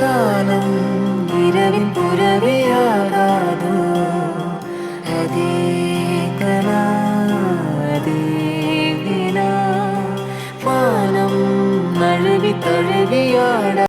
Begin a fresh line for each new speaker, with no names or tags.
காலம் இரவின் புறவியாகாதோ அதே கனா அதே வினா வானம் நழுவி தழுவியாட